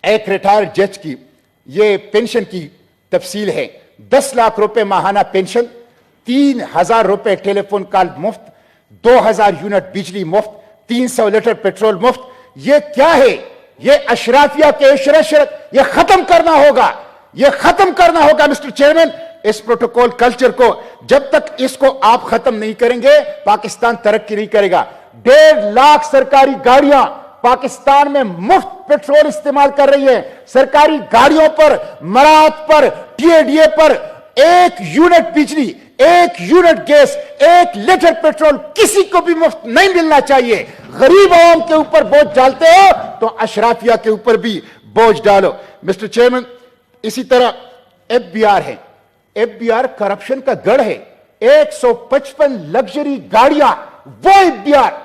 एक रिटायर्ड जज की ये पेंशन की तफसील है। 10 लाख रुपए माहाना पेंशन, 3,000 रुपए टेलीफोन कॉल मुफ्त, 2,000 यूनिट बिजली मुफ्त, 300 लीटर पेट्रोल मुफ्त। ये क्या है? ये अशराफिया के इशरत, ये खत्म करना होगा, ये खत्म करना होगा मिस्टर चेयरमैन। इस प्रोटोकॉल कल्चर को जब तक इसको आप खत्म नहीं करेंगे, पाकिस्तान तरक्की नहीं करेगा। 1.5 लाख सरकारी गाड़ियां पाकिस्तान में मुफ्त पेट्रोल इस्तेमाल कर रही है। सरकारी गाड़ियों पर, मराहत पर, टीएडीए पर 1 यूनिट बिजली, 1 यूनिट गैस, 1 लीटर पेट्रोल किसी को भी मुफ्त नहीं मिलना चाहिए। गरीब आवाम के ऊपर बोझ डालते हो तो अशराफिया के ऊपर भी बोझ डालो। मिस्टर चेयरमैन, इसी तरह एफबीआर है। एफबीआर करप्शन का गढ़ है। 155 लग्जरी गाड़ियां, वो एफबीआर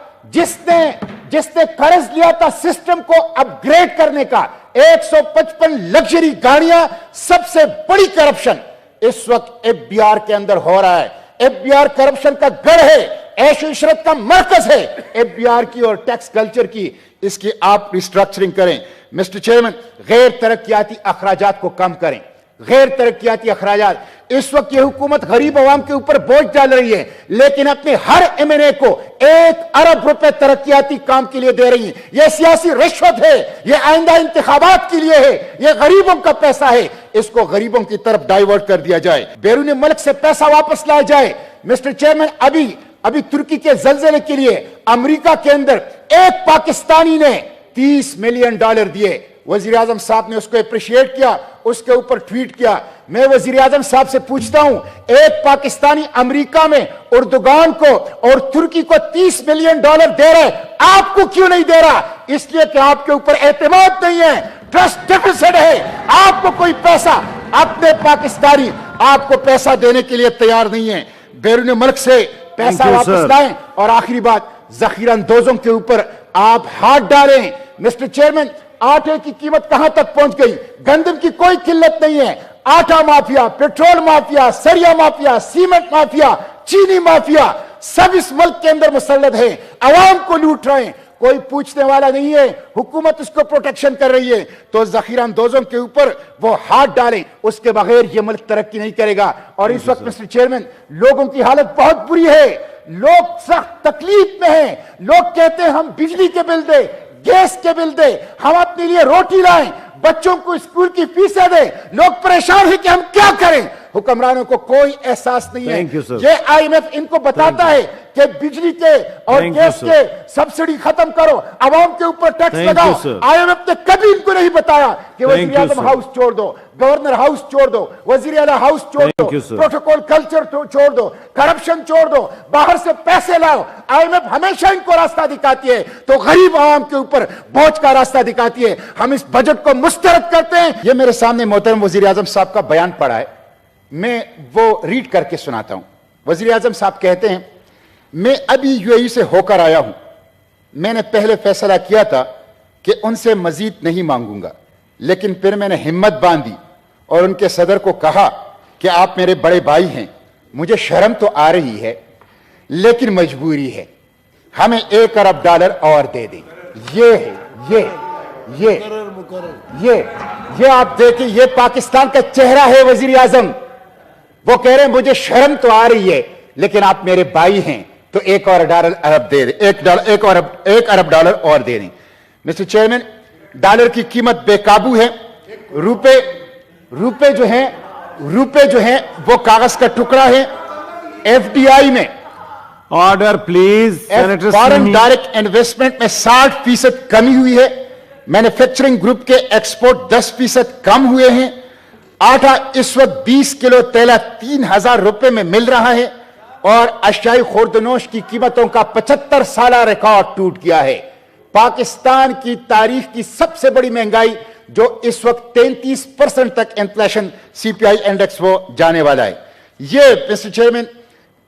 जिसने कर्ज लिया था सिस्टम को अपग्रेड करने का, 155 लग्जरी गाड़ियां, सबसे बड़ी करप्शन इस वक्त एफबीआर के अंदर हो रहा है। एफबीआर करप्शन का गढ़ है, ऐश इशरत का मरकज है एफबीआर की और टैक्स कल्चर की। इसकी आप रिस्ट्रक्चरिंग करें। मिस्टर चेयरमैन, गैर तरक्याती अखराजात को कम करें। गैर तरक्याती अखराजात, इस वक्त ये हुकूमत गरीब आवाम के ऊपर बोझ डाल रही है, लेकिन अपने हर एमएनए को 1 अरब रुपए तरक्याती काम के लिए दे रही है। यह सियासी रिश्वत है, यह आइंदा इंतखाबात के लिए है, यह गरीबों का पैसा है। इसको गरीबों की तरफ डाइवर्ट कर दिया जाए, बैरून मुल्क से पैसा वापस लाया जाए। मिस्टर चेयरमैन, अभी तुर्की के जलजले के लिए अमेरिका के अंदर एक पाकिस्तानी ने $30 मिलियन दिए। वजीर आजम साहब ने उसको अप्रिशिएट किया, उसके ऊपर ट्वीट किया। मैं वजीर आजम साहब से पूछता हूं, एक पाकिस्तानी अमेरिका में उर्दुगान को और तुर्की को $30 मिलियन दे रहा है, आपको क्यों नहीं दे रहा? इसलिए कि आपके ऊपर एतमाद नहीं है, ट्रस्ट डेफिसिट है। आपको कोई पैसा, अपने पाकिस्तानी आपको पैसा देने के लिए तैयार नहीं है। बैरून मुल्क से पैसा वापस लाएं। और आखिरी बात, जखीरा अंदोजों के ऊपर आप हाथ डालें। मिस्टर चेयरमैन, आटे की कीमत कहां तक पहुंच गई? गंदम की कोई किल्लत नहीं है। आटा माफिया, पेट्रोल माफिया, सरिया माफिया, सीमेंट माफिया, चीनी माफिया सब इस मुल्क के अंदर मुसल्लत है, अवाम को लूट रहे हैं। कोई पूछने वाला नहीं है, हुकूमत उसको प्रोटेक्शन कर रही है। तो जखीरा अंदोजों के ऊपर वो हाथ डालें, उसके बगैर ये मुल्क तरक्की नहीं करेगा। और इस वक्त मिस्टर चेयरमैन, लोगों की हालत बहुत बुरी है, लोग सख्त तकलीफ में हैं। लोग कहते हैं हम बिजली के बिल दे, गैस के बिल दे, हम अपने लिए रोटी लाएं, बच्चों को स्कूल की फीसें दे। लोग परेशान हैं कि हम क्या करें। हुक्मरानों को कोई एहसास नहीं है। ये आईएमएफ इनको बताता है कि बिजली के और गैस के सब्सिडी खत्म करो, अवाम के ऊपर टैक्स लगाओ। आईएमएफ ने कभी इनको नहीं बताया कि वजीर आजम हाउस छोड़ दो, गवर्नर हाउस छोड़ दो, वजीर आला हाउस छोड़ दो, प्रोटोकॉल कल्चर छोड़ दो, करप्शन छोड़ दो, बाहर से पैसे लाओ। आईएमएफ हमेशा इनको रास्ता दिखाती है तो गरीब आवाम के ऊपर बोझ का रास्ता दिखाती है। हम इस बजट को मुस्तरद करते हैं। ये मेरे सामने मोहतरम वजीर आजम साहब का बयान पड़ा है, मैं वो रीड करके सुनाता हूं। वजीर आजम साहब कहते हैं, मैं अभी यूएई से होकर आया हूं। मैंने पहले फैसला किया था कि उनसे मजीद नहीं मांगूंगा, लेकिन फिर मैंने हिम्मत बांधी और उनके सदर को कहा कि आप मेरे बड़े भाई हैं, मुझे शर्म तो आ रही है लेकिन मजबूरी है, हमें $1 अरब और दे दें। ये है, ये आप देखिए, ये पाकिस्तान का चेहरा है वजीर आजम। वो कह रहे हैं मुझे शर्म तो आ रही है लेकिन आप मेरे भाई हैं तो $1 अरब दे दें, $1 अरब और दे दें। मिस्टर चेयरमैन, डॉलर की कीमत बेकाबू है। रुपए जो है वो कागज का टुकड़ा है। एफडीआई में, order please, foreign direct investment में 60% कमी हुई है। मैन्युफैक्चरिंग ग्रुप के एक्सपोर्ट 10% कम हुए हैं। आटा इस वक्त 20 किलो तेला 3,000 रुपए में मिल रहा है और अशियाई खुर्दनोश की कीमतों का 75 साल रिकॉर्ड टूट गया है। पाकिस्तान की तारीख की सबसे बड़ी महंगाई जो इस वक्त 33% तक इन्फ्लेशन सीपीआई इंडेक्स वो जाने वाला है। ये मिस्टर चेयरमैन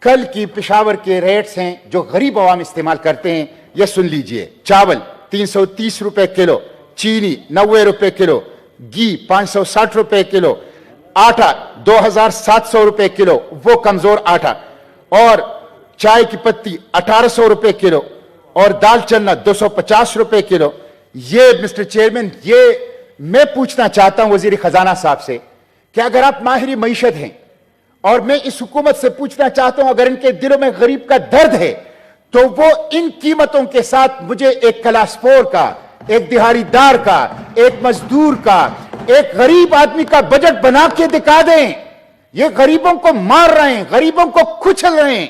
कल की पेशावर के रेट्स हैं जो गरीब आवाम इस्तेमाल करते हैं। ये सुन लीजिए, चावल 330 रुपए किलो, चीनी 90 रुपए किलो, घी 560 रुपए किलो, आटा 2,700 रुपए किलो, वो कमजोर आटा, और चाय की पत्ती 1,800 रुपए किलो और दाल चना 250 रुपए किलो। ये मिस्टर चेयरमैन, ये میں پوچھنا چاہتا ہوں وزیر خزانہ صاحب سے کہ اگر آپ ماہر معیشت ہیں اور میں اس حکومت سے پوچھنا چاہتا ہوں اگر ان کے دلوں میں غریب کا درد ہے تو وہ ان قیمتوں کے ساتھ مجھے ایک کلاس 4 کا، ایک دہاڑی دار کا، ایک مزدور کا، ایک غریب آدمی کا بجٹ بنا کے دکھا دیں. یہ غریبوں کو مار رہے ہیں، غریبوں کو کچل رہے ہیں.